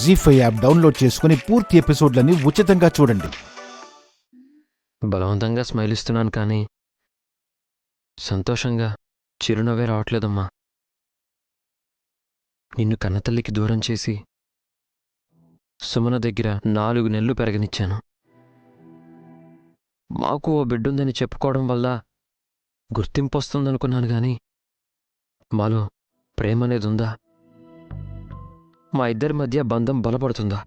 జీ5 app download చేసుకుని పూర్తి ఎపిసోడ్లని ఉచితంగా చూడండి. బలవంతంగా స్మైల్ ఇస్తున్నాను కానీ సంతోషంగా చిరునవ్వే రావట్లేదమ్మా. నిన్ను కన్నతల్లికి దూరం చేసి సుమన దగ్గర 4 నెలలు పెరగనిచ్చాను. మాకు ఓ బిడ్డుందని చెప్పుకోవడం వల్ల గుర్తింపు వస్తుందనుకున్నాను గాని మాలో ప్రేమనేది ఉందా? మా ఇద్దరి మధ్య బంధం బలపడుతుందా?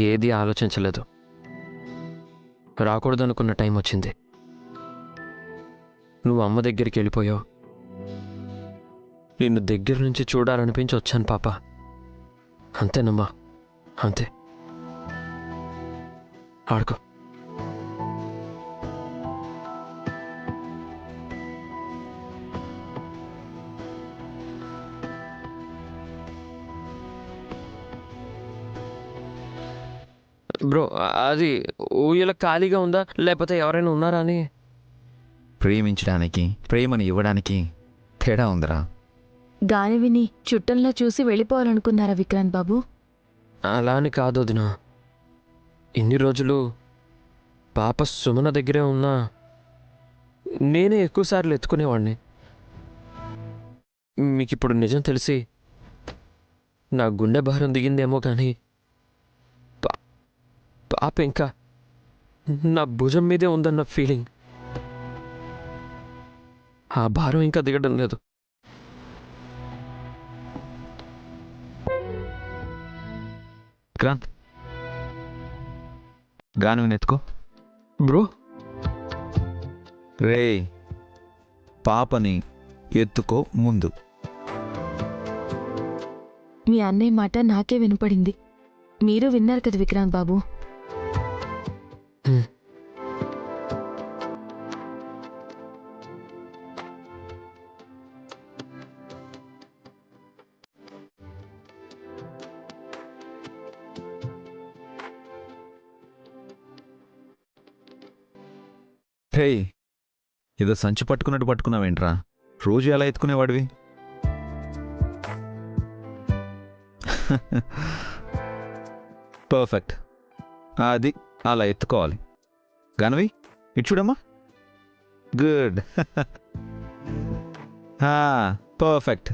ఏదీ ఆలోచించలేదు. రాకూడదనుకున్న టైం వచ్చింది. నువ్వు అమ్మ దగ్గరికి వెళ్ళిపోయావు. నిన్ను దగ్గర నుంచి చూడాలనిపించి వచ్చాను పాప. అంతేనమ్మా, అంతే. ఆడుకో. బ్రో, అది ఊయల ఖాళీగా ఉందా లేకపోతే ఎవరైనా ఉన్నారా అని? ప్రేమించడానికి, ప్రేమను ఇవ్వడానికి తేడా ఉందిరా. గానివిని చుట్టంలా చూసి వెళ్ళిపోవాలనుకున్నారా విక్రాంత్ బాబు? అలా అని కాదు వదినా. ఇన్ని రోజులు పాప సుమన దగ్గరే ఉన్నా నేనే ఎక్కువసార్లు ఎత్తుకునేవాడిని. మీకిప్పుడు నిజం తెలిసి నా గుండె భారం దిగిందేమో కానీ పాప ఇంకా నా భుజం మీదే ఉందన్న ఫీలింగ్, ఆ భారం ఇంకా దిగడం లేదు. విక్రాంత్, గాను ఎత్తుకో. బ్రో, రే, పాపని ఎత్తుకో ముందు. మీ అన్నయ్య మాట నాకే వినపడింది. మీరు విన్నారు కదా విక్రాంత్ బాబు? రే, ఏదో సంచి పట్టుకున్నట్టు పట్టుకున్నావేంట్రా? రోజు ఎలా ఎత్తుకునేవాడివి? పర్ఫెక్ట్. అది అలా ఎత్తుకోవాలి. గానవి, ఇటు చూడమ్మా. గుడ్. పర్ఫెక్ట్.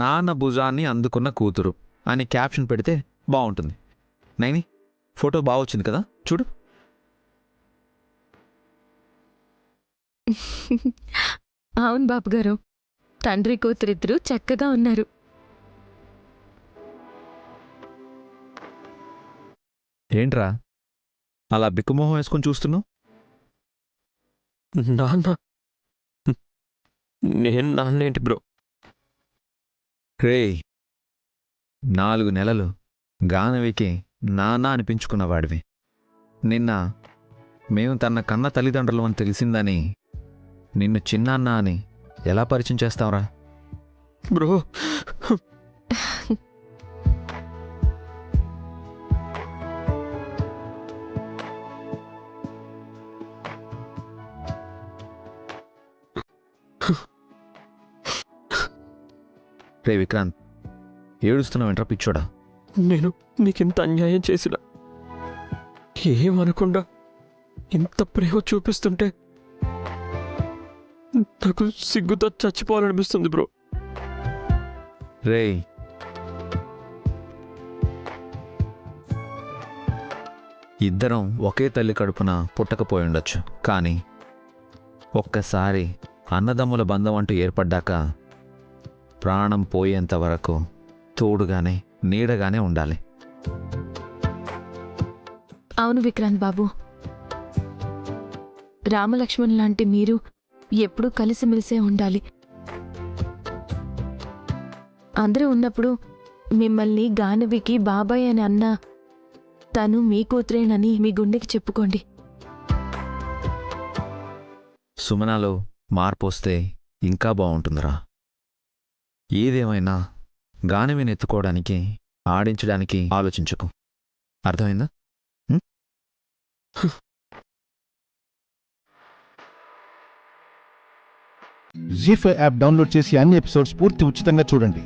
నాన్న భుజాన్ని అందుకున్న కూతురు అని క్యాప్షన్ పెడితే బాగుంటుంది. నైని, ఫోటో బాగా వచ్చింది కదా, చూడు. అవును బాబు గారు, తండ్రి కూతురిద్దరూ చక్కగా ఉన్నారు. ఏంట్రా అలా బిక్కుమొహం వేసుకొని చూస్తున్నావు? నాన్న? నేను నాన్నేంటి బ్రో? రే, 4 నెలలు గానవికి నాన్న అనిపించుకున్నవాడివి. నిన్న మేము తన కన్న తల్లిదండ్రులు అని తెలిసిందని నిన్ను చిన్నాన్న అని ఎలా పరిచయం చేస్తావురా? బ్రో, రే విక్రాంత్, ఏడుస్తున్నావేంట్రా పిచ్చోడా? నేను నీకింత అన్యాయం చేసిన ఏమనకుండా ఇంత ప్రేమ చూపిస్తుంటే నాకు సిగ్గుతో చచ్చిపోవాలనిపిస్తుంది బ్రో. రే, ఇద్దరం ఒకే తల్లి కడుపున పుట్టకపోయి ఉండొచ్చు, కానీ ఒక్కసారి అన్నదమ్ముల బంధం అంటూ ఏర్పడ్డాక ప్రాణం పోయేంత వరకు తోడుగానే నీడగానే ఉండాలి. అవును విక్రాంత్ బాబు, రామలక్ష్మణ్ లాంటి మీరు ఎప్పుడూ కలిసిమెలిసే ఉండాలి. అందరూ ఉన్నప్పుడు మిమ్మల్ని గానవికి బాబాయ్ అని అన్నా తను మీ కూతురేనని మీ గుండెకి చెప్పుకోండి. సుమనాలో మార్పు వస్తే ఇంకా బాగుంటుందిరా. ఏదేమైనా గానవిని ఎత్తుకోవడానికి, ఆడించడానికి ఆలోచించుకో. అర్థమైందా? జీ5 యాప్ డౌన్లోడ్ చేసి అన్ని ఎపిసోడ్స్ పూర్తి ఉచితంగా చూడండి.